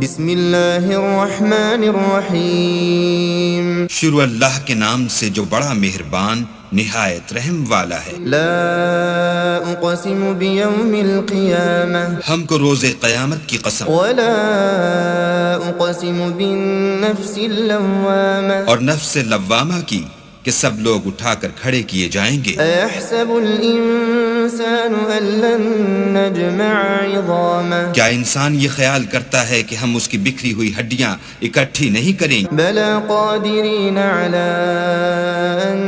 بسم اللہ الرحمن الرحیم شروع اللہ کے نام سے جو بڑا مہربان نہایت رحم والا ہے۔ لا اقسم بیوم القیامہ ہم کو روز قیامت کی قسم ولا اقسم بالنفس اللوامہ اور نفس لوامہ کی کہ سب لوگ اٹھا کر کھڑے کیے جائیں گے۔ ایحسب الانسان ان لن نجمع عظامہ کیا انسان یہ خیال کرتا ہے کہ ہم اس کی بکھری ہوئی ہڈیاں اکٹھی نہیں کریں گے؟ بلا قادرین علی ان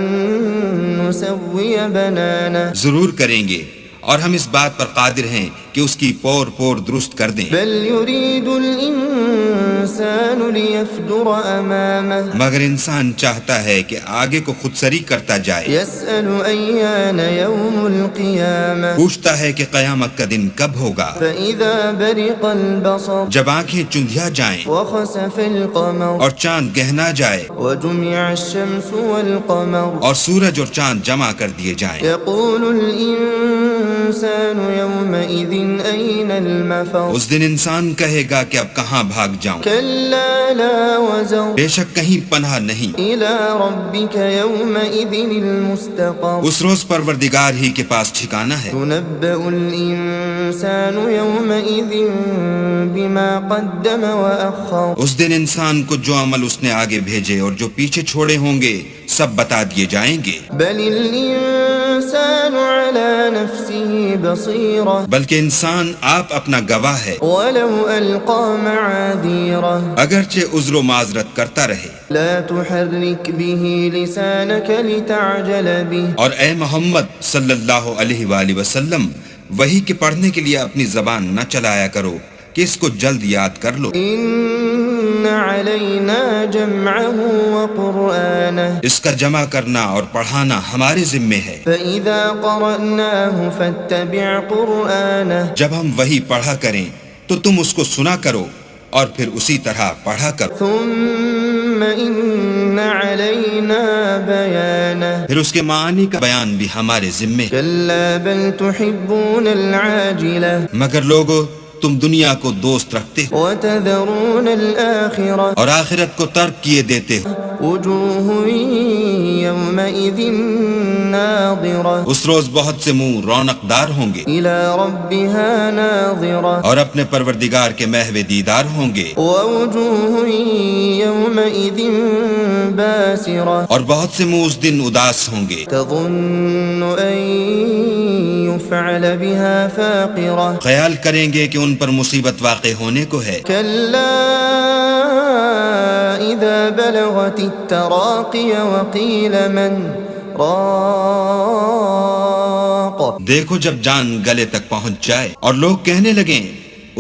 نسوی بنانہ ضرور کریں گے، اور ہم اس بات پر قادر ہیں کہ اس کی پور پور درست کر دیں۔ بل یرید الانسان لیفجر امامہ مگر انسان چاہتا ہے کہ آگے کو خود سری کرتا جائے، یسأل ایان یوم القیامہ پوچھتا ہے کہ قیامت کا دن کب ہوگا۔ فإذا برق البصر جب آنکھیں چندھیا جائیں وخسف القمر اور چاند گہنا جائے وجمع الشمس والقمر اور سورج اور چاند جمع کر دیے جائیں، يقول الإنسان يومئذ أين المفر اس دن انسان کہے گا کہ اب کہاں بھاگ جاؤں، كلا لا وزر بے شک کہیں پناہ نہیں۔ إلى ربك يومئذ المستقر اس روز پروردگار ہی کے پاس ٹھکانہ ہے۔ ينبأ الإنسان يومئذ بما قدم وأخر اس دن انسان کو جو عمل اس نے آگے بھیجے اور جو پیچھے چھوڑے ہوں گے سب بتا دیے جائیں گے۔ بل الإنسان على نفسه بصيرة بلکہ انسان آپ اپنا گواہ ہے، ولو ألقى معاذيره اگرچہ عذر و معذرت کرتا رہے۔ لا تحرك به لسانك لتعجل به اور اے محمد صلی اللہ علیہ وآلہ وسلم، وہی کے پڑھنے کے لیے اپنی زبان نہ چلایا کرو کہ اس کو جلد یاد کر لو۔ إن علينا جمعه وقرآنه اس کا جمع کرنا اور پڑھانا ہمارے ذمے ہے۔ فإذا قرأناه فاتبع قرآنه جب ہم وہی پڑھا کریں تو تم اس کو سنا کرو اور پھر اسی طرح پڑھا کرو، ثم إن علينا بيانه پھر اس کے معنی کا بیان بھی ہمارے ذمے ہے۔ كلا بل تحبون العاجلة مگر لوگو تم دنیا کو دوست رکھتے ہو وتذرون الآخرة اور آخرت کو ترک کیے دیتے ہو۔ وجوه يومئذ ناظرة اس روز بہت سے منہ رونق دار ہوں گے إلى ربها ناظرة اور اپنے پروردگار کے محو دیدار ہوں گے، ووجوه يومئذ باسرة اور بہت سے منہ اس دن اداس ہوں گے، تظن أن يفعل بها فاقرة خیال کریں گے کہ ان پر مصیبت واقع ہونے کو ہے۔ كلا إذا بلغت التراقي وقيل من راق دیکھو جب جان گلے تک پہنچ جائے اور لوگ کہنے لگیں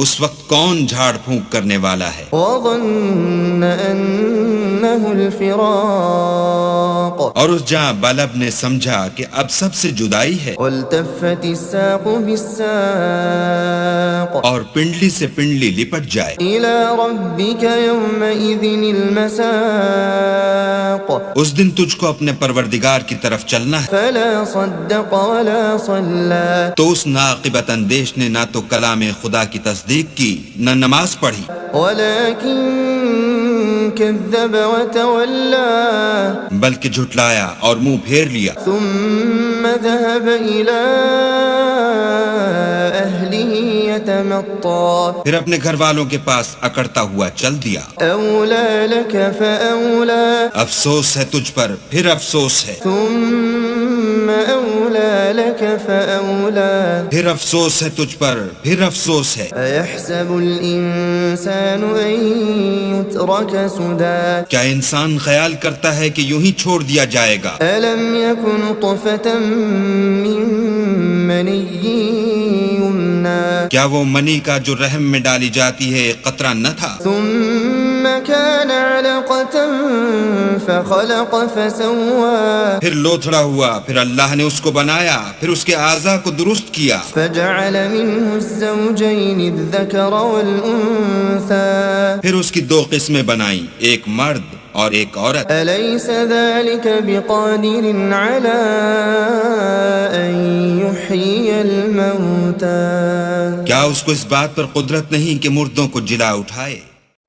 اس وقت کون جھاڑ پھونک کرنے والا ہے، وظن أنه الفراق اور اس جاں بلب نے سمجھا کہ اب سب سے جدائی ہے، والتفت الساق بالساق اور پنڈلی سے پنڈلی لپٹ جائے۔ إلى ربك يومئذ المساق اس دن تجھ کو اپنے پروردگار کی طرف چلنا ہے۔ فلا صدق ولا صلى تو اس ناقبت اندیش نے نہ تو کلام خدا کی تصدیق کی نہ نماز پڑھی، ولكن كذب وتولى بلکہ جھٹلایا اور منہ پھیر لیا، ثم ذهب إلى أهله يتمطى پھر اپنے گھر والوں کے پاس اکڑتا ہوا چل دیا۔ أولى لك فأولى افسوس ہے تجھ پر، پھر افسوس ہے، ثم أولى لك فأولى پھر افسوس ہے تجھ پر، پھر افسوس ہے۔ أيحسب الإنسان أن يترك سدى کیا انسان خیال کرتا ہے کہ یوں ہی چھوڑ دیا جائے گا؟ ألم يكن طفة من مني يمنى کیا وہ منی کا جو رحم میں ڈالی جاتی ہے ایک قطرہ نہ تھا؟ ثم كان علقة فخلق فسوى پھر لوتھڑا ہوا، پھر اللہ نے اس کو بنایا، پھر اس کے اعضاء کو درست کیا، فجعل منه الزوجين الذكر والأنثى پھر اس کی دو قسمیں بنائیں، ایک مرد اور ایک عورت۔ أليس ذلك بقادر على أن يحيي الموتى کیا اس کو اس بات پر قدرت نہیں کہ مردوں کو جلا اٹھائے؟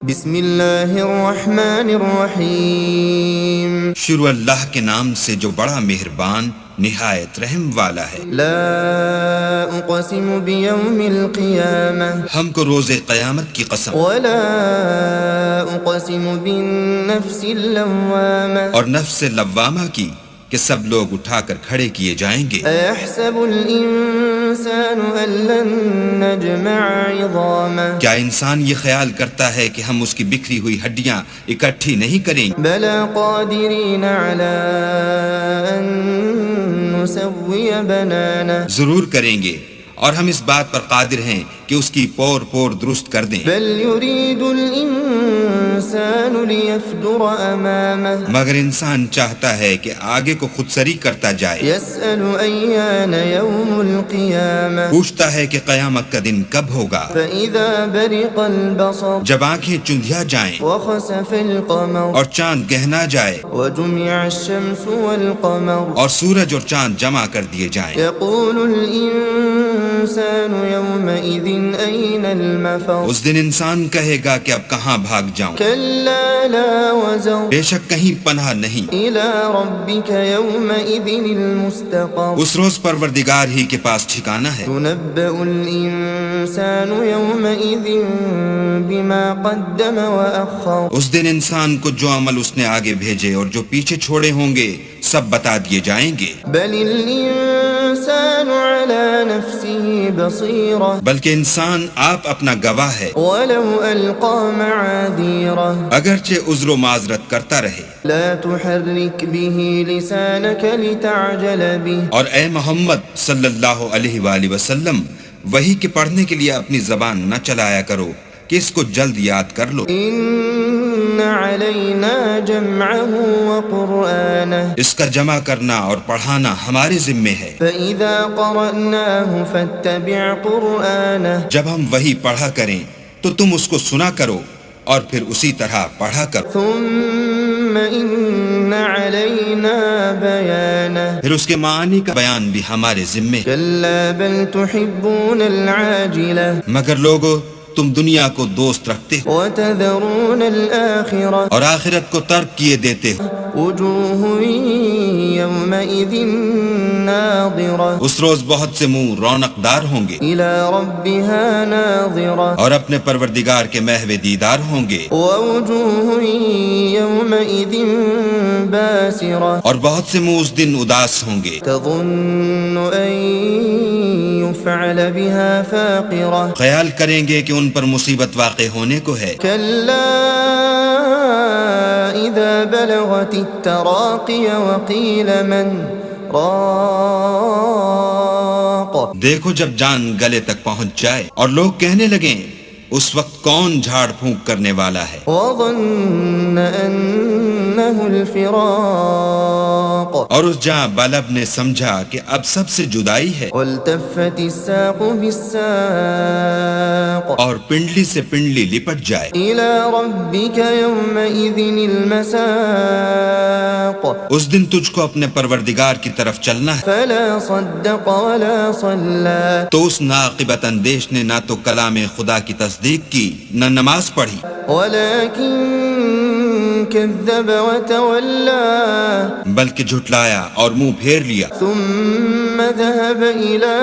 بسم اللہ الرحمن الرحیم شروع اللہ کے نام سے جو بڑا مہربان نہایت رحم والا ہے۔ لا اقسم بیوم القیامہ ہم کو روز قیامت کی قسم، ولا اقسم بالنفس اللوامہ اور نفس لوامہ کی کہ سب لوگ اٹھا کر کھڑے کیے جائیں گے۔ ایحسب الانسان ان لن نجمع عظامہ کیا انسان یہ خیال کرتا ہے کہ ہم اس کی بکھری ہوئی ہڈیاں اکٹھی نہیں کریں گے؟ بلا قادرین علی ان نسوی بنانہ ضرور کریں گے، اور ہم اس بات پر قادر ہیں کہ اس کی پور پور درست کر دیں۔ بل یرید الانسان لیفجر امامہ مگر انسان چاہتا ہے کہ آگے کو خود سری کرتا جائے، یسأل ایان یوم القیامہ پوچھتا ہے کہ قیامت کا دن کب ہوگا۔ فإذا برق البصر جب آنکھیں چندھیا جائیں وخسف القمر اور چاند گہنا جائے وجمع الشمس والقمر اور سورج اور چاند جمع کر دیے جائیں، يقول الإنسان يومئذ أين المفر اس دن انسان کہے گا کہ اب کہاں بھاگ جاؤں، كلا لا وزر بے شک کہیں پناہ نہیں۔ إلى ربك يومئذ المستقر اس روز پروردگار ہی کے پاس ٹھکانہ ہے۔ ينبأ الإنسان يومئذ بما قدم وأخر اس دن انسان کو جو عمل اس نے آگے بھیجے اور جو پیچھے چھوڑے ہوں گے سب بتا دیے جائیں گے۔ بل الإنسان على نفسه بصيرة بلکہ انسان آپ اپنا گواہ ہے، ولو ألقى معاذيره اگرچہ عذر و معذرت کرتا رہے۔ لا تحرك به لسانك لتعجل به اور اے محمد صلی اللہ علیہ وآلہ وسلم، وحی کے پڑھنے کے لیے اپنی زبان نہ چلایا کرو کہ اس کو جلد یاد کر لو۔ إن علينا جمعه وقرآنه اس کا جمع کرنا اور پڑھانا ہمارے ذمے ہے۔ فإذا قرأناه فاتبع قرآنه جب ہم وحی پڑھا کریں تو تم اس کو سنا کرو اور پھر اسی طرح پڑھا کرو، ثم إن علينا بيانه پھر اس کے معنی کا بیان بھی ہمارے ذمے۔ كلا بل تحبون العاجلة مگر لوگو تم دنیا کو دوست رکھتے ہو وتذرون الآخرة اور آخرت کو ترک کیے دیتے ہو۔ وجوه يومئذ ناظرة اس روز بہت سے منہ رونق دار ہوں گے إلى ربها ناظرة اور اپنے پروردگار کے محو دیدار ہوں گے، ووجوه يومئذ باسرة اور بہت سے منہ اس دن اداس ہوں گے، تظن أن يفعل بها فاقرة خیال کریں گے کہ ان پر مصیبت واقع ہونے کو ہے۔ كلا إذا بلغت التراقي وقيل من راق دیکھو جب جان گلے تک پہنچ جائے اور لوگ کہنے لگیں اس وقت کون جھاڑ پھونک کرنے والا ہے، وظن أنه الفراق اور اس جاں بلب نے سمجھا کہ اب سب سے جدائی ہے، والتفت الساق بالساق اور پنڈلی سے پنڈلی لپٹ جائے۔ إلى ربك يومئذ المساق اس دن تجھ کو اپنے پروردگار کی طرف چلنا ہے، فلا صدق ولا صلى تو اس ناقبت اندیش نے نہ تو کلام خدا کی تصدیق کی نہ نماز پڑھی، ولكن كذب وتولى بلکہ جھٹلایا اور منہ پھیر لیا، ثم ذهب إلى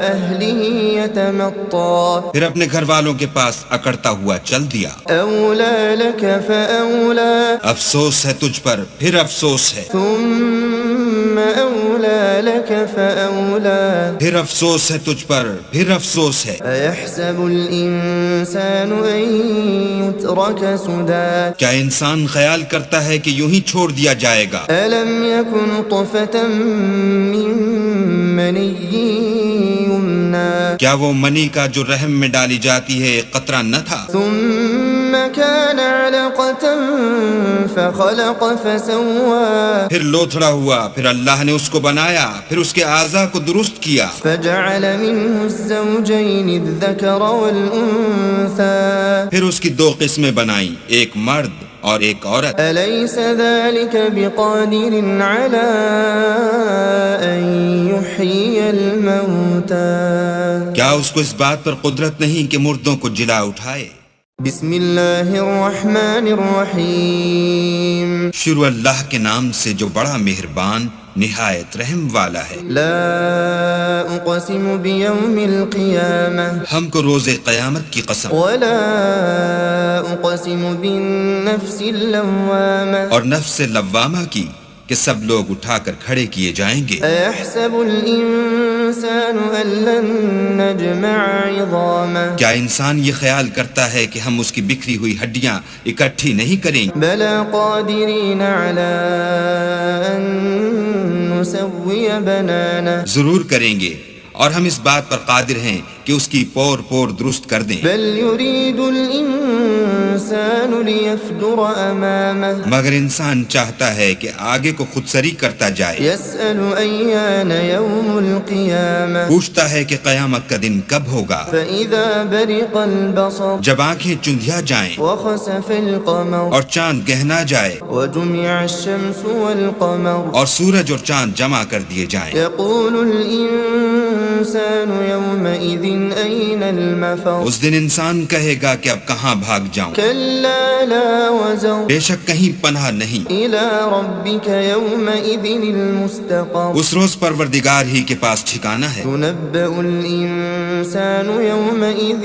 أهله يتمطى پھر اپنے گھر والوں کے پاس اکڑتا ہوا چل دیا۔ أولى لك فأولى افسوس ہے تجھ پر، پھر افسوس ہے، ثم أولى لك فأولى پھر افسوس ہے تجھ پر، پھر افسوس ہے۔ أيحسب الإنسان أن يترك سدى کیا انسان خیال کرتا ہے کہ یوں ہی چھوڑ دیا جائے گا؟ ألم يكن طفة من مني يمنى کیا وہ منی کا جو رحم میں ڈالی جاتی ہے ایک قطرہ نہ تھا؟ ثم كان علقة فخلق فسوى پھر لوتھڑا ہوا، پھر اللہ نے اس کو بنایا، پھر اس کے اعضاء کو درست کیا، فجعل منه الزوجين الذكر والأنثى پھر اس کی دو قسمیں بنائیں، ایک مرد اور ایک عورت۔ أليس ذلك بقادر على أن يحيي الموتى کیا اس کو اس بات پر قدرت نہیں کہ مردوں کو جلا اٹھائے؟ بسم اللہ الرحمن الرحیم شروع اللہ کے نام سے جو بڑا مہربان نہایت رحم والا ہے۔ لا اقسم بیوم القیامہ ہم کو روز قیامت کی قسم، ولا اقسم بالنفس اللوامہ اور نفس لوامہ کی کہ سب لوگ اٹھا کر کھڑے کیے جائیں گے۔ ایحسب الانسان ان لن نجمع عظامہ کیا انسان یہ خیال کرتا ہے کہ ہم اس کی بکھری ہوئی ہڈیاں اکٹھی نہیں کریں گے؟ بلا قادرین علی ان نسوی بنانہ ضرور کریں گے، اور ہم اس بات پر قادر ہیں کہ اس کی پور پور درست کر دیں۔ بل یرید الانسان لیفجر امامہ مگر انسان چاہتا ہے کہ آگے کو خود سری کرتا جائے، یسأل ایان یوم القیامہ پوچھتا ہے کہ قیامت کا دن کب ہوگا۔ فإذا برق البصر جب آنکھیں چندھیا جائیں وخسف القمر اور چاند گہنا جائے وجمع الشمس والقمر اور سورج اور چاند جمع کر دیے جائیں، یقول الانسان یومئذ این المفر اس دن انسان کہے گا کہ اب کہاں بھاگ جاؤں، کلا لا وزر بے شک کہیں پناہ نہیں۔ الى ربک یومئذ المستقر اس روز پروردگار ہی کے پاس ٹھکانہ ہے۔ ينبأ الإنسان يومئذ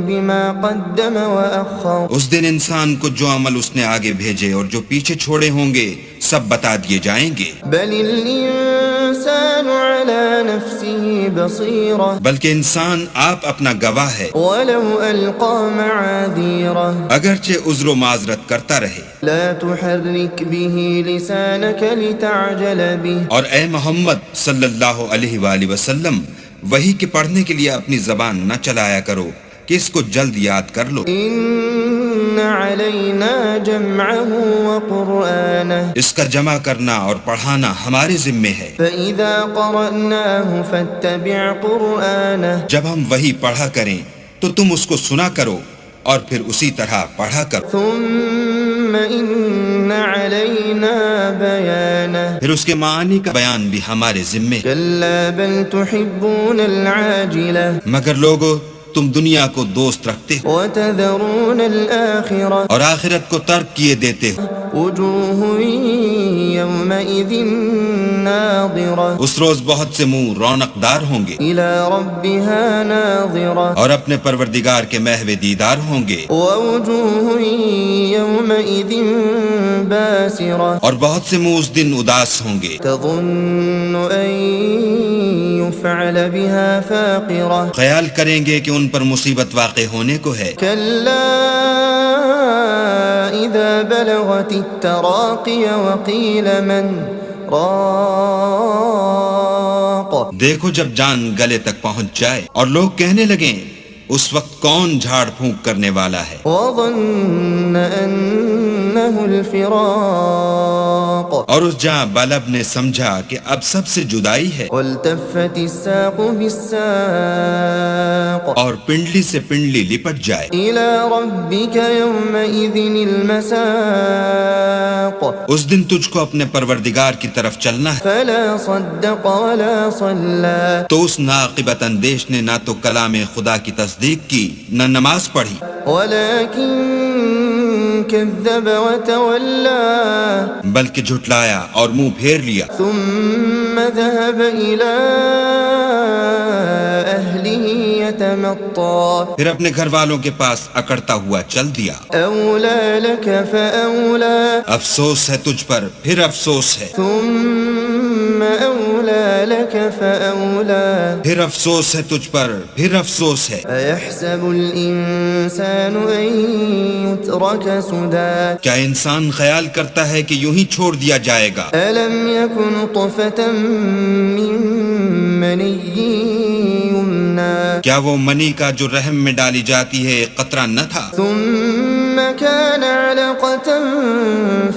بما قدم وأخر اس دن انسان کو جو عمل اس نے آگے بھیجے اور جو پیچھے چھوڑے ہوں گے سب بتا دیے جائیں گے۔ بل الإنسان على نفسه بصيرة بلکہ انسان آپ اپنا گواہ ہے، ولو ألقى معاذيره اگرچہ عذر و معذرت کرتا رہے۔ لا تحرك به لسانك لتعجل به اور اے محمد صلی اللہ علیہ وآلہ وسلم، وحی کے پڑھنے کے لیے اپنی زبان نہ چلایا کرو کہ اس کو جلد یاد کر لو۔ إن علينا جمعه وقرآنه اس کا جمع کرنا اور پڑھانا ہمارے ذمے ہے۔ فإذا قرأناه فاتبع قرآنه جب ہم وحی پڑھا کریں تو تم اس کو سنا کرو اور پھر اسی طرح پڑھا کرو، ثم إن علينا بيانه پھر اس کے معنی کا بیان بھی ہمارے ذمے ہے۔ كلا بل تحبون العاجلة مگر لوگو تم دنیا کو دوست رکھتے ہو وتذرون الآخرة اور آخرت کو ترک کیے دیتے ہو۔ وجوه يومئذ ناظرة اس روز بہت سے منہ رونق دار ہوں گے إلى ربها ناظرة اور اپنے پروردگار کے محو دیدار ہوں گے، ووجوه يومئذ باسرة اور بہت سے منہ اس دن اداس ہوں گے، تظن أن يفعل بها فاقرة خیال کریں گے کہ ان پر مصیبت واقع ہونے کو ہے۔ كلا إذا بلغت التراقي وقيل من راق دیکھو جب جان گلے تک پہنچ جائے اور لوگ کہنے لگیں اس وقت کون جھاڑ پھونک کرنے والا ہے، وظن أنه الفراق اور اس جاں بلب نے سمجھا کہ اب سب سے جدائی ہے، والتفت الساق بالساق اور پنڈلی سے پنڈلی لپٹ جائے۔ إلى ربك يومئذ المساق اس دن تجھ کو اپنے پروردگار کی طرف چلنا ہے، فلا صدق ولا صلى تو اس ناقبت اندیش نے نہ تو کلام خدا کی تصدیق کی نہ نماز پڑھی، ولكن كذب وتولى بلکہ جھٹلایا اور منہ پھیر لیا، ثم ذهب إلى أهله يتمطى پھر اپنے گھر والوں کے پاس اکڑتا ہوا چل دیا۔ أولى لك فأولى افسوس ہے تجھ پر، پھر افسوس ہے، ثم أولى لك فأولى پھر افسوس ہے تجھ پر، پھر افسوس ہے۔ أيحسب الإنسان أن يترك سدى کیا انسان خیال کرتا ہے کہ یوں ہی چھوڑ دیا جائے گا؟ ألم يكن نطفة من مني يمنى کیا وہ منی کا جو رحم میں ڈالی جاتی ہے ایک قطرہ نہ تھا؟ ثم كان علقة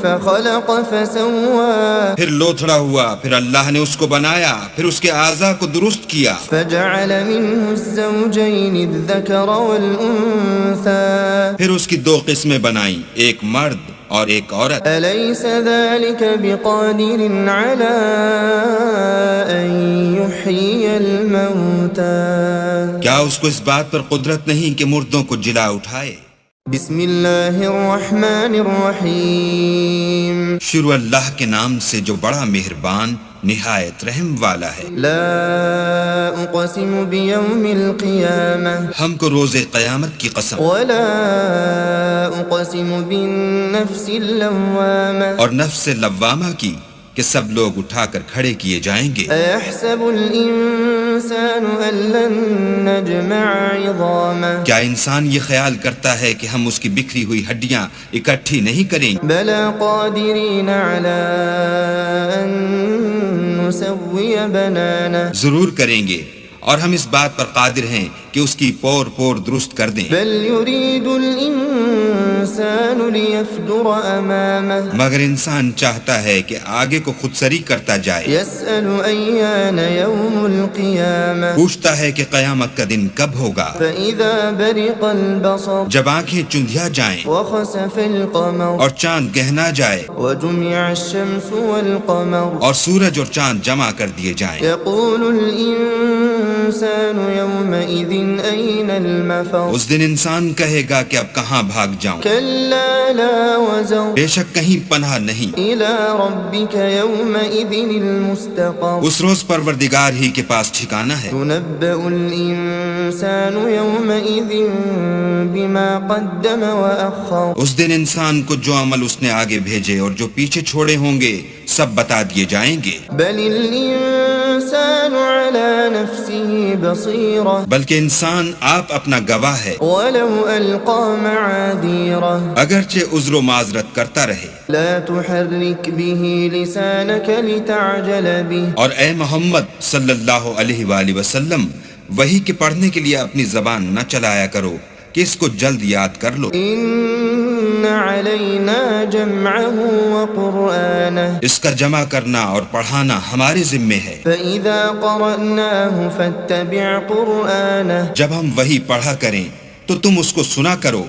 فخلق فسوى پھر لوتھڑا ہوا، پھر اللہ نے اس کو بنایا، پھر اس کے اعضاء کو درست کیا، فجعل منه الزوجين الذكر والأنثى پھر اس کی دو قسمیں بنائیں، ایک مرد اور ایک عورت۔ أليس ذلك بقادر على أن يحيي الموتى کیا اس کو اس بات پر قدرت نہیں کہ مردوں کو جلا اٹھائے؟ بسم اللہ الرحمن الرحیم شروع اللہ کے نام سے جو بڑا مہربان نہایت رحم والا ہے۔ لا اقسم بیوم القیامہ ہم کو روز قیامت کی قسم ولا اقسم بالنفس اللوامہ اور نفس لوامہ کی کہ سب لوگ اٹھا کر کھڑے کیے جائیں گے۔ ایحسب الانسان ان لن نجمع عظامہ کیا انسان یہ خیال کرتا ہے کہ ہم اس کی بکھری ہوئی ہڈیاں اکٹھی نہیں کریں گے؟ بلا قادرین علی ان نسوی بنانہ ضرور کریں گے، اور ہم اس بات پر قادر ہیں کہ اس کی پور پور درست کر دیں۔ بل یرید الانسان لیفجر امامہ مگر انسان چاہتا ہے کہ آگے کو خود سری کرتا جائے، یسأل ایان یوم القیامہ پوچھتا ہے کہ قیامت کا دن کب ہوگا۔ فإذا برق البصر جب آنکھیں چندھیا جائیں وخسف القمر اور چاند گہنا جائے وجمع الشمس والقمر اور سورج اور چاند جمع کر دیے جائیں، يقول الإنسان يومئذ أين المفر اس دن انسان کہے گا کہ اب کہاں بھاگ جاؤں، كلا لا وزر بے شک کہیں پناہ نہیں۔ إلى ربك يومئذ المستقر اس روز پروردگار ہی کے پاس ٹھکانہ ہے۔ ينبأ الإنسان يومئذ بما قدم وأخر اس دن انسان کو جو عمل اس نے آگے بھیجے اور جو پیچھے چھوڑے ہوں گے سب بتا دیے جائیں گے۔ بل الإنسان على نفسه بصيرة بلکہ انسان آپ اپنا گواہ ہے، ولو ألقى معاذيره اگرچہ عذر و معذرت کرتا رہے۔ لا تحرك به لسانك لتعجل به اور اے محمد صلی اللہ علیہ وآلہ وسلم، وحی کے پڑھنے کے لیے اپنی زبان نہ چلایا کرو کہ اس کو جلد یاد کر لو۔ إن علينا جمعه وقرآنه اس کا جمع کرنا اور پڑھانا ہمارے ذمے ہے۔ فإذا قرأناه فاتبع قرآنه جب ہم وحی پڑھا کریں تو تم اس کو سنا کرو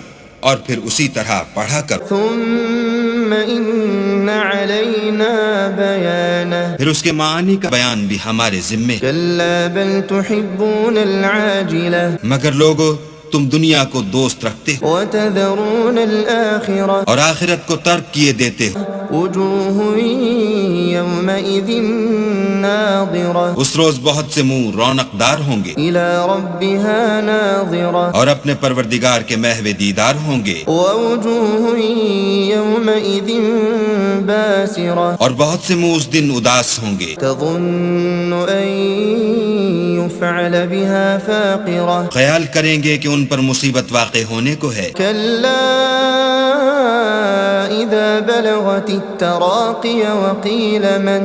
اور پھر اسی طرح پڑھا کرو، ثم إن علينا بيانه پھر اس کے معنی کا بیان بھی ہمارے ذمے ہے۔ كلا بل تحبون العاجلة مگر لوگو تم دنیا کو دوست رکھتے ہو وتذرون الآخرة اور آخرت کو ترک کیے دیتے ہو۔ وجوه يومئذ ناظرة اس روز بہت سے منہ رونق دار ہوں گے إلى ربها ناظرة اور اپنے پروردگار کے محو دیدار ہوں گے، ووجوه يومئذ باسرة اور بہت سے منہ اس دن اداس ہوں گے، تظن أن يفعل بها فاقرة خیال کریں گے کہ ان پر مصیبت واقع ہونے کو ہے۔ كلا إذا بلغت التراقي وقيل من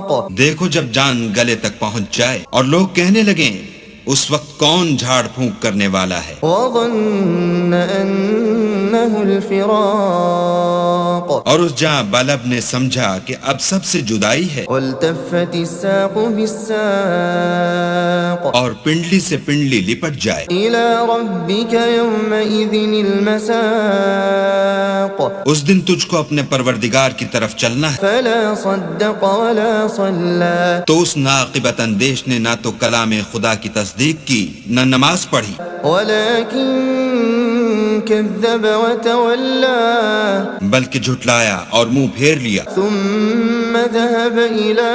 راق دیکھو جب جان گلے تک پہنچ جائے اور لوگ کہنے لگیں اس وقت کون جھاڑ پھونک کرنے والا ہے، وظن أنه الفراق اور اس جاں بلب نے سمجھا کہ اب سب سے جدائی ہے، والتفت الساق بالساق اور پنڈلی سے پنڈلی لپٹ جائے۔ إلى ربك يومئذ المساق اس دن تجھ کو اپنے پروردگار کی طرف چلنا ہے۔ فلا صدق ولا صلى تو اس ناقبت اندیش نے نہ تو کلام خدا کی تصدیق کی نہ نماز پڑھی، ولكن كذب وتولى بلکہ جھٹلایا اور منہ پھیر لیا، ثم ذهب إلى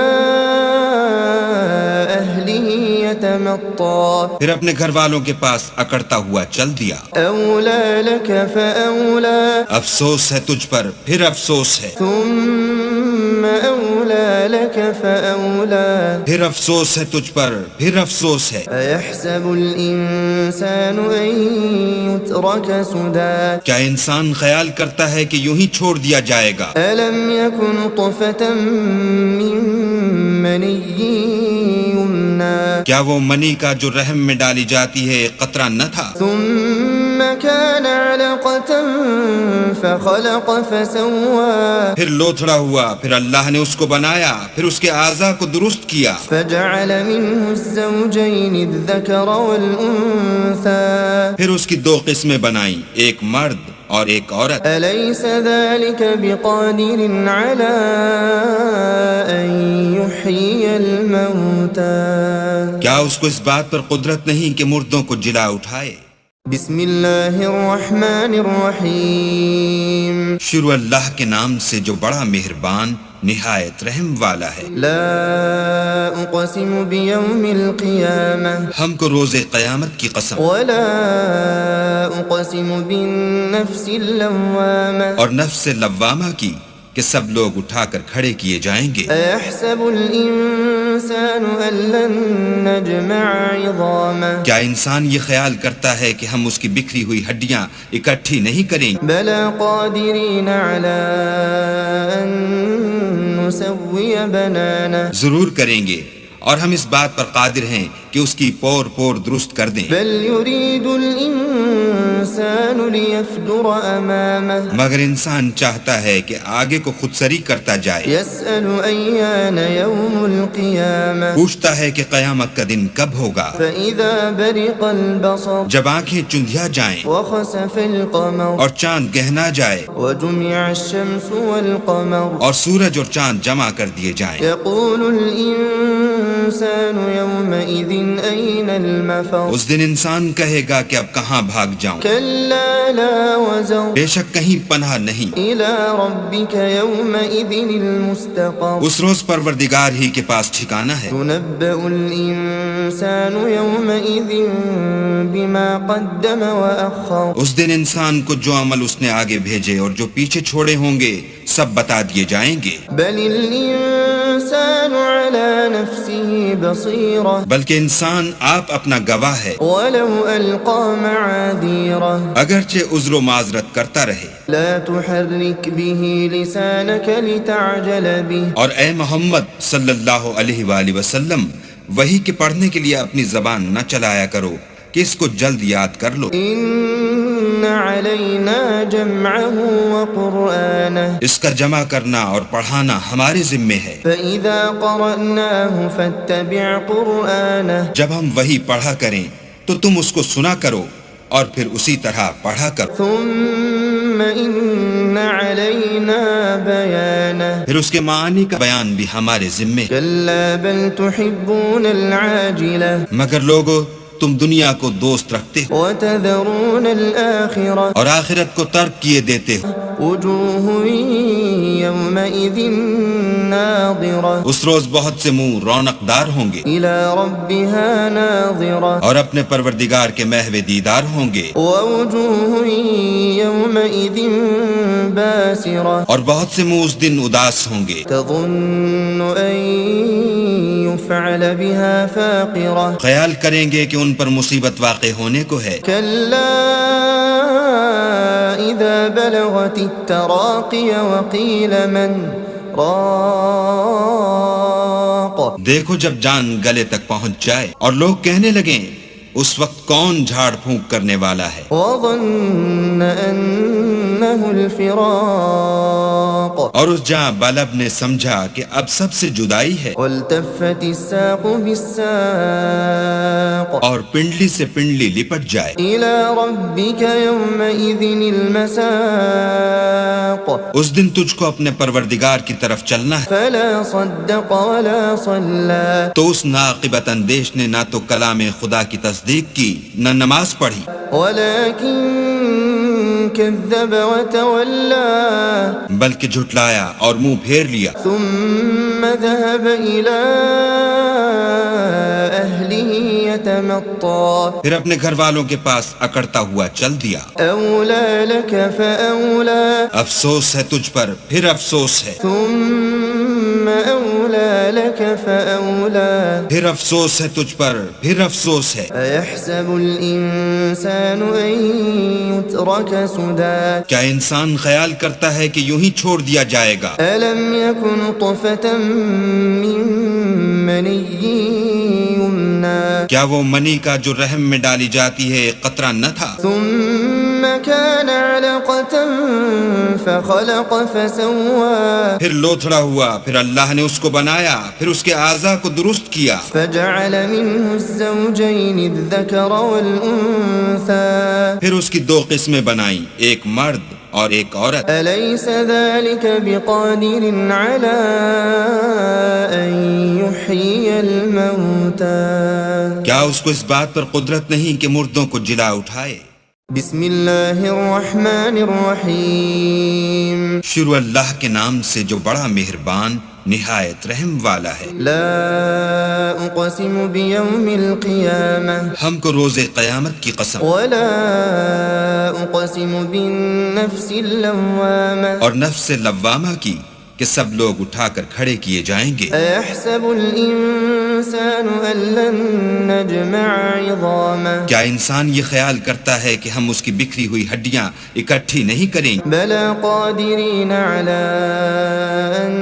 أهله يتمطى پھر اپنے گھر والوں کے پاس اکڑتا ہوا چل دیا۔ أولى لك فأولى افسوس ہے تجھ پر، پھر افسوس ہے، ثم أولى لك فأولى پھر افسوس ہے تجھ پر، پھر افسوس ہے۔ أيحسب الإنسان أن يترك سدى کیا انسان خیال کرتا ہے کہ یوں ہی چھوڑ دیا جائے گا؟ ألم يكن طفة من مني يمنى کیا وہ منی کا جو رحم میں ڈالی جاتی ہے ایک قطرہ نہ تھا؟ ثم كان علقة فخلق فسوى پھر لوتھڑا ہوا، پھر اللہ نے اس کو بنایا، پھر اس کے اعضاء کو درست کیا، فجعل منه الزوجين الذكر والأنثى پھر اس کی دو قسمیں بنائیں، ایک مرد اور ایک عورت۔ أليس ذلك بقادر على أن يحيي الموتى کیا اس کو اس بات پر قدرت نہیں کہ مردوں کو جلا اٹھائے؟ بسم اللہ الرحمن الرحیم شروع اللہ کے نام سے جو بڑا مہربان نہایت رحم والا ہے۔ لا اقسم بیوم القیامہ ہم کو روز قیامت کی قسم، ولا اقسم بالنفس اللوامہ اور نفس لوامہ کی کہ سب لوگ اٹھا کر کھڑے کیے جائیں گے۔ ایحسب الانسان ان لن نجمع عظامہ کیا انسان یہ خیال کرتا ہے کہ ہم اس کی بکھری ہوئی ہڈیاں اکٹھی نہیں کریں گے؟ بلا قادرین علی ان نسوی بنانہ ضرور کریں گے، اور ہم اس بات پر قادر ہیں کہ اس کی پور پور درست کر دیں۔ بل یرید الانسان لیفجر امامہ مگر انسان چاہتا ہے کہ آگے کو خود سری کرتا جائے، یسأل ایان یوم القیامہ پوچھتا ہے کہ قیامت کا دن کب ہوگا۔ فإذا برق البصر جب آنکھیں چندھیا جائیں وخسف القمر اور چاند گہنا جائے وجمع الشمس والقمر اور سورج اور چاند جمع کر دیے جائیں، یقول الانسان یومئذ این المفر اس دن انسان کہے گا کہ اب کہاں بھاگ جاؤں، کلا لا وزر بے شک کہیں پناہ نہیں۔ الى ربک یومئذ المستقر اس روز پروردگار ہی کے پاس ٹھکانہ ہے۔ ينبأ الإنسان يومئذ بما قدم وأخر اس دن انسان کو جو عمل اس نے آگے بھیجے اور جو پیچھے چھوڑے ہوں گے سب بتا دیے جائیں گے۔ بل الإنسان على نفسه بصيرة بلکہ انسان آپ اپنا گواہ ہے، ولو ألقى معاذيره اگرچہ عذر و معذرت کرتا رہے۔ لا تحرك به لسانك لتعجل به اور اے محمد صلی اللہ علیہ وآلہ وسلم، وحی کے پڑھنے کے لیے اپنی زبان نہ چلایا کرو کہ اس کو جلد یاد کر لو۔ إن علينا جمعه وقرآنه اس کا جمع کرنا اور پڑھانا ہمارے ذمے ہے۔ فإذا قرأناه فاتبع قرآنه جب ہم وحی پڑھا کریں تو تم اس کو سنا کرو اور پھر اسی طرح پڑھا کرو، ثم إن علينا بيانه پھر اس کے معنی کا بیان بھی ہمارے ذمے۔ كلا بل تحبون العاجلة مگر لوگو تم دنیا کو دوست رکھتے ہو وتذرون الآخرة اور آخرت کو ترک کیے دیتے ہو۔ وجوه يومئذ ناظرة اس روز بہت سے منہ رونق دار ہوں گے إلى ربها ناظرة اور اپنے پروردگار کے محو دیدار ہوں گے، ووجوه يومئذ باسرة اور بہت سے منہ اس دن اداس ہوں گے، تظن أن يفعل بها فاقرة خیال کریں گے کہ ان پر مصیبت واقع ہونے کو ہے۔ كلا إذا بلغت التراقي وقيل من راق دیکھو جب جان گلے تک پہنچ جائے اور لوگ کہنے لگیں اس وقت کون جھاڑ پھونک کرنے والا ہے، وظن أنه الفراق اور اس جاں بلب نے سمجھا کہ اب سب سے جدائی ہے، والتفت الساق بالساق اور پنڈلی سے پنڈلی لپٹ جائے۔ إلى ربك يومئذ المساق اس دن تجھ کو اپنے پروردگار کی طرف چلنا ہے، فلا صدق ولا صلى تو اس ناقبت اندیش نے نہ تو کلام خدا کی تصدیق کی نہ نماز پڑھی، ولكن كذب وتولى بلکہ جھٹلایا اور منہ پھیر لیا، ثم ذهب إلى أهله يتمطى پھر اپنے گھر والوں کے پاس اکڑتا ہوا چل دیا۔ أولى لك فأولى افسوس ہے تجھ پر پھر افسوس ہے، ثم أولى لك فأولى پھر افسوس ہے تجھ پر پھر افسوس ہے۔ أيحسب الإنسان أن يترك سدى کیا انسان خیال کرتا ہے کہ یوں ہی چھوڑ دیا جائے گا؟ ألم يكن طفة من مني يمنى کیا وہ منی کا جو رحم میں ڈالی جاتی ہے ایک قطرہ نہ تھا؟ ثم كان علقة فخلق فسوى پھر لوتھڑا ہوا، پھر اللہ نے اس کو بنایا، پھر اس کے اعضاء کو درست کیا، فجعل منه الزوجين الذكر والأنثى پھر اس کی دو قسمیں بنائیں، ایک مرد اور ایک عورت۔ أليس ذلك بقادر على أن يحيي الموتى کیا اس کو اس بات پر قدرت نہیں کہ مردوں کو جلا اٹھائے؟ بسم اللہ الرحمن الرحیم شروع اللہ کے نام سے جو بڑا مہربان نہایت رحم والا ہے۔ لا اقسم بیوم القیامہ ہم کو روز قیامت کی قسم، ولا اقسم بالنفس اللوامہ اور نفس لوامہ کی کہ سب لوگ اٹھا کر کھڑے کیے جائیں گے۔ ایحسب الانسان ان لن نجمع عظامہ کیا انسان یہ خیال کرتا ہے کہ ہم اس کی بکھری ہوئی ہڈیاں اکٹھی نہیں کریں گے؟ بلا قادرین علی ان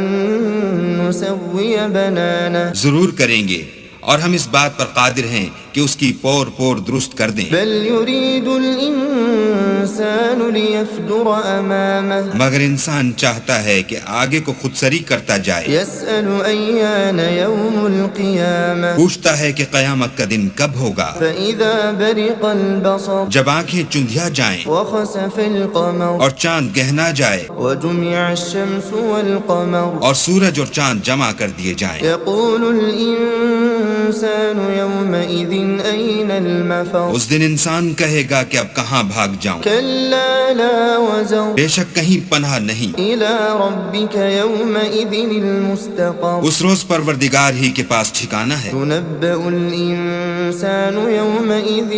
نسوی بنانہ ضرور کریں گے، اور ہم اس بات پر قادر ہیں کہ اس کی پور پور درست کر دیں۔ بل یرید الانسان لیفجر امامہ مگر انسان چاہتا ہے کہ آگے کو خود سری کرتا جائے، یسأل ایان یوم القیامہ پوچھتا ہے کہ قیامت کا دن کب ہوگا۔ فإذا برق البصر جب آنکھیں چندھیا جائیں وخسف القمر اور چاند گہنا جائے وجمع الشمس والقمر اور سورج اور چاند جمع کر دیے جائیں، يقول الإنسان يومئذ أين المفر اس دن انسان کہے گا کہ اب کہاں بھاگ جاؤں، كلا لا وزر بے شک کہیں پناہ نہیں۔ إلى ربك يومئذ المستقر اس روز پروردگار ہی کے پاس ٹھکانہ ہے۔ ينبأ الإنسان يومئذ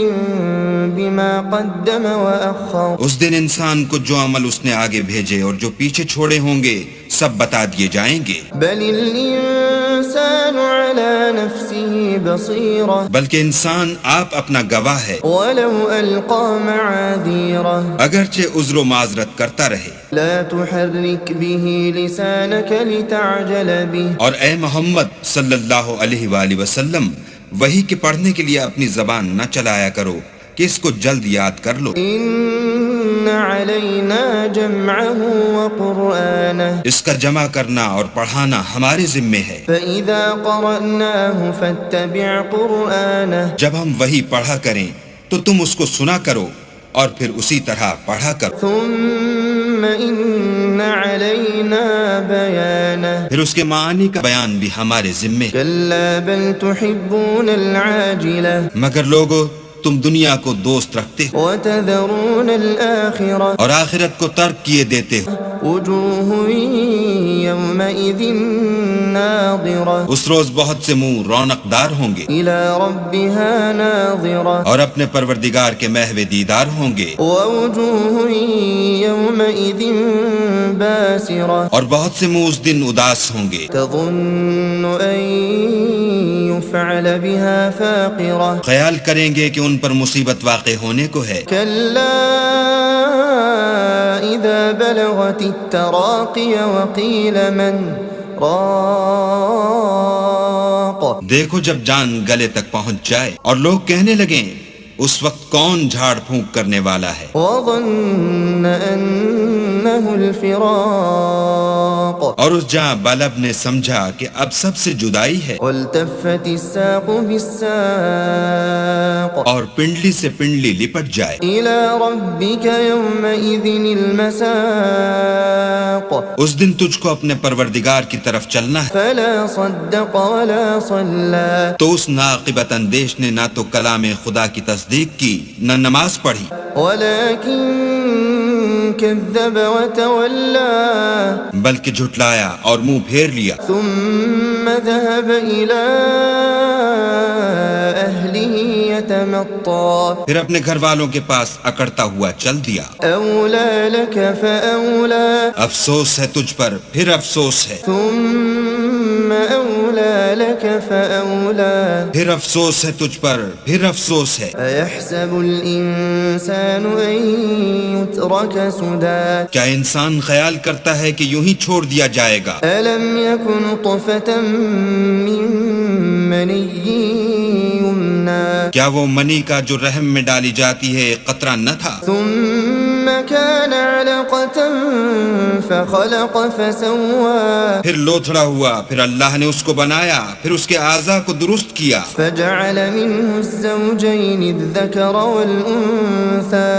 بما قدم وأخر اس دن انسان کو جو عمل اس نے آگے بھیجے اور جو پیچھے چھوڑے ہوں گے سب بتا دیے جائیں گے۔ بل الإنسان على نفسه بصيرة بلکہ انسان آپ اپنا گواہ ہے، ولو ألقى معاذيره اگرچہ عذر و معذرت کرتا رہے۔ لا تحرك به لسانك لتعجل به اور اے محمد صلی اللہ علیہ وآلہ وسلم، وحی کے پڑھنے کے لیے اپنی زبان نہ چلایا کرو کہ اس کو جلد یاد کر لو۔ إن علينا جمعه وقرآنه اس کا جمع کرنا اور پڑھانا ہمارے ذمے ہے۔ فإذا قرأناه فاتبع قرآنه جب ہم وحی پڑھا کریں تو تم اس کو سنا کرو اور پھر اسی طرح پڑھا کرو، ثم إن علينا بيانه پھر اس کے معانی کا بیان بھی ہمارے ذمے ہے۔ كلا بل تحبون العاجلة مگر لوگو تم دنیا کو دوست رکھتے ہو وتذرون الآخرة اور آخرت کو ترک کیے دیتے ہو۔ وجوه يومئذ ناظرة اس روز بہت سے منہ رونق دار ہوں گے إلى ربها ناظرة اور اپنے پروردگار کے محو دیدار ہوں گے، ووجوه يومئذ باسرة اور بہت سے منہ اس دن اداس ہوں گے، تظن أن يفعل بها فاقرة خیال کریں گے کہ ان پر مصیبت واقع ہونے کو ہے۔ كلا إذا بلغت التراقي وقيل من راق دیکھو جب جان گلے تک پہنچ جائے اور لوگ کہنے لگیں اس وقت کون جھاڑ پھونک کرنے والا ہے، وظن أنه الفراق اور اس جاں بلب نے سمجھا کہ اب سب سے جدائی ہے، والتفت الساق بالساق اور پنڈلی سے پنڈلی لپٹ جائے۔ إلى ربك يومئذ المساق اس دن تجھ کو اپنے پروردگار کی طرف چلنا ہے، فلا صدق ولا صلى تو اس ناقبت اندیش نے نہ تو کلام خدا کی تصدیق کی نہ نماز پڑھی، ولكن كذب وتولى بلکہ جھٹلایا اور منہ پھیر لیا، ثم ذهب إلى أهله يتمطى پھر اپنے گھر والوں کے پاس اکڑتا ہوا چل دیا۔ أولى لك فأولى افسوس ہے تجھ پر، پھر افسوس ہے، ثم أولى لك فأولى پھر افسوس ہے تجھ پر، پھر افسوس ہے۔ أيحسب الإنسان أن يترك سدى کیا انسان خیال کرتا ہے کہ یوں ہی چھوڑ دیا جائے گا؟ ألم يكن نطفة من مني يمنى کیا وہ منی کا جو رحم میں ڈالی جاتی ہے ایک قطرہ نہ تھا؟ ثم كان علقة فخلق فسوى پھر لوتھڑا ہوا، پھر اللہ نے اس کو بنایا، پھر اس کے اعضاء کو درست کیا، فجعل منه الزوجين الذكر والأنثى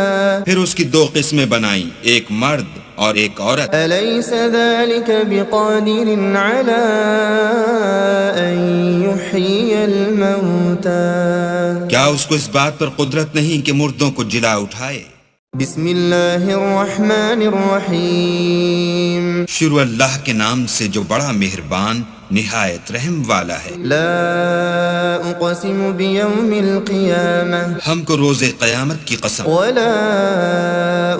پھر اس کی دو قسمیں بنائیں، ایک مرد اور ایک عورت۔ أليس ذلك بقادر على أن يحيي الموتى کیا اس کو اس بات پر قدرت نہیں کہ مردوں کو جلا اٹھائے؟ بسم اللہ الرحمن الرحیم شروع اللہ کے نام سے جو بڑا مہربان نہایت رحم والا ہے۔ لا اقسم بیوم القیامہ ہم کو روز قیامت کی قسم ولا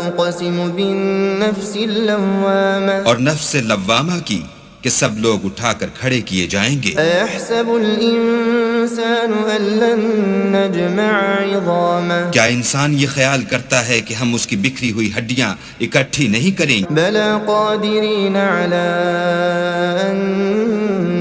اقسم بالنفس اللوامہ اور نفس لوامہ کی کہ سب لوگ اٹھا کر کھڑے کیے جائیں گے۔ ایحسب الانسان ان لن نجمع عظامہ کیا انسان یہ خیال کرتا ہے کہ ہم اس کی بکھری ہوئی ہڈیاں اکٹھی نہیں کریں گے؟ بلا قادرین علی ان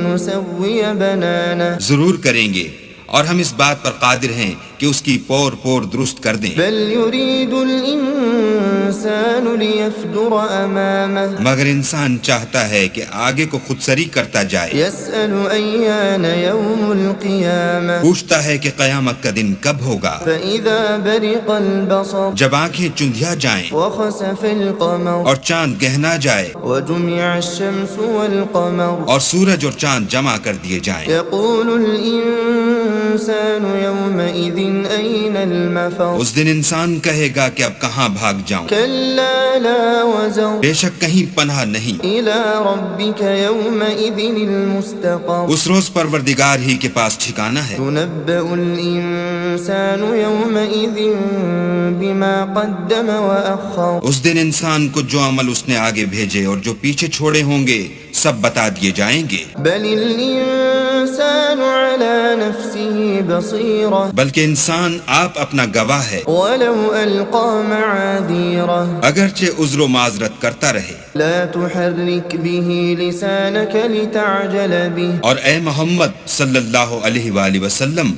نسوی بنانہ ضرور کریں گے، اور ہم اس بات پر قادر ہیں کہ اس کی پور پور درست کر دیں۔ بل یرید الانسان لیفجر امامہ مگر انسان چاہتا ہے کہ آگے کو خود سری کرتا جائے، یسأل ایان یوم القیامہ پوچھتا ہے کہ قیامت کا دن کب ہوگا۔ فإذا برق البصر جب آنکھیں چندھیا جائیں وخسف القمر اور چاند گہنا جائے وجمع الشمس والقمر اور سورج اور چاند جمع کر دیے جائیں، يقول الإنسان يومئذ أين المفر اس دن انسان کہے گا کہ اب کہاں بھاگ جاؤں، كلا لا وزر بے شک کہیں پناہ نہیں۔ إلى ربك يومئذ المستقر اس روز پروردگار ہی کے پاس ٹھکانہ ہے۔ ينبأ الإنسان يومئذ بما قدم وأخر اس دن انسان کو جو عمل اس نے آگے بھیجے اور جو پیچھے چھوڑے ہوں گے سب بتا دیے جائیں گے۔ بل الإنسان على نفسه بصيرة بلکہ انسان آپ اپنا گواہ ہے، ولو ألقى معاذيره اگرچہ عذر و معذرت کرتا رہے۔ لا تحرك به لسانك لتعجل به اور اے محمد صلی اللہ علیہ وآلہ وسلم،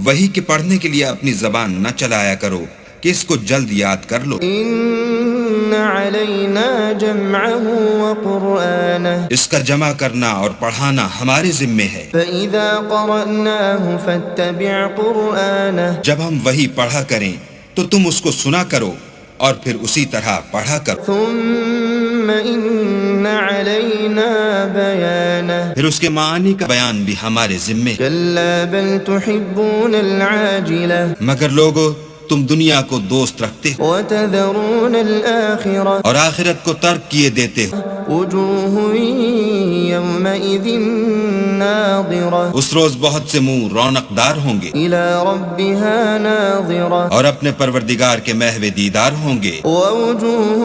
وحی کے پڑھنے کے لیے اپنی زبان نہ چلایا کرو کہ اس کو جلد یاد کر لو۔ إن علينا جمعه وقرآنه اس کا جمع کرنا اور پڑھانا ہمارے ذمے ہے۔ فإذا قرأناه فاتبع قرآنه جب ہم وحی پڑھا کریں تو تم اس کو سنا کرو اور پھر اسی طرح پڑھا کرو، ثم إن علينا بيانه پھر اس کے معنی کا بیان بھی ہمارے ذمے ہے۔ كلا بل تحبون العاجلة مگر لوگو تم دنیا کو دوست رکھتے ہو وتذرون الآخرة اور آخرت کو ترک کیے دیتے ہو۔ وجوه يومئذ ناظرة اس روز بہت سے منہ رونق دار ہوں گے إلى ربها ناظرة اور اپنے پروردگار کے محو دیدار ہوں گے، ووجوه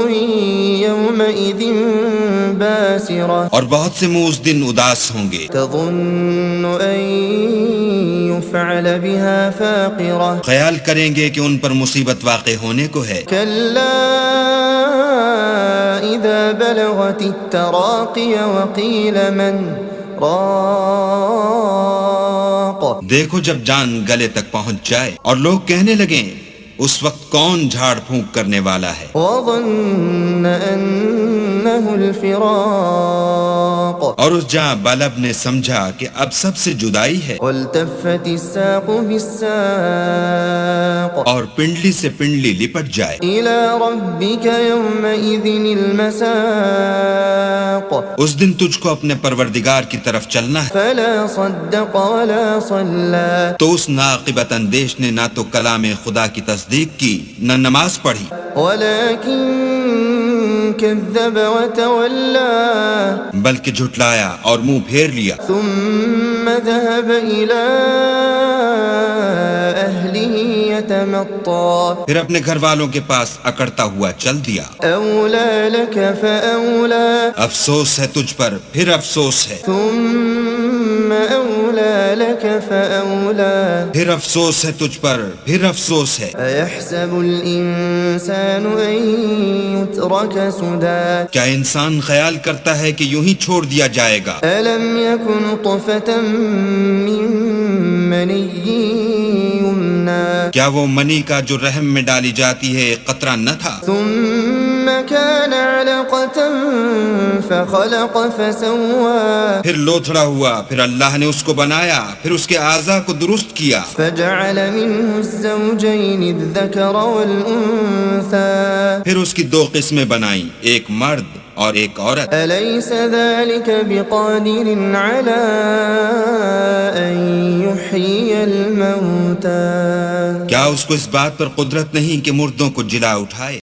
يومئذ باسرة اور بہت سے منہ اس دن اداس ہوں گے، تظن أن يفعل بها فاقرة خیال کریں گے کہ ان پر مصیبت واقع ہونے کو ہے۔ كلا إذا بلغت التراقي وقيل من راق دیکھو جب جان گلے تک پہنچ جائے اور لوگ کہنے لگیں اس وقت کون جھاڑ پھونک کرنے والا ہے، وظن أنه الفراق اور اس جاں بلب نے سمجھا کہ اب سب سے جدائی ہے، والتفت الساق بالساق اور پنڈلی سے پنڈلی لپٹ جائے۔ إلى ربك يومئذ المساق اس دن تجھ کو اپنے پروردگار کی طرف چلنا ہے۔ فلا صدق ولا صلى تو اس ناقبت اندیش نے نہ تو کلام خدا کی تصدیق کی نہ نماز پڑھی، ولكن كذب وتولى بلکہ جھٹلایا اور منہ پھیر لیا، ثم ذهب إلى أهله يتمطى پھر اپنے گھر والوں کے پاس اکڑتا ہوا چل دیا۔ أولى لك فأولى افسوس ہے تجھ پر، پھر افسوس ہے، ثم أولى لك فأولى پھر افسوس ہے تجھ پر، پھر افسوس ہے۔ أيحسب الإنسان أن يترك سدى کیا انسان خیال کرتا ہے کہ یوں ہی چھوڑ دیا جائے گا؟ ألم يكن طفة من مني يمنى کیا وہ منی کا جو رحم میں ڈالی جاتی ہے ایک قطرہ نہ تھا؟ ثم كان علقة فخلق فسوى پھر لوتھڑا ہوا، پھر اللہ نے اس کو بنایا، پھر اس کے اعضاء کو درست کیا، فجعل منه الزوجين الذكر والأنثى پھر اس کی دو قسمیں بنائیں، ایک مرد اور ایک عورت۔ أليس ذلك بقادر على أن يحيي الموتى کیا اس کو اس بات پر قدرت نہیں کہ مردوں کو جلا اٹھائے؟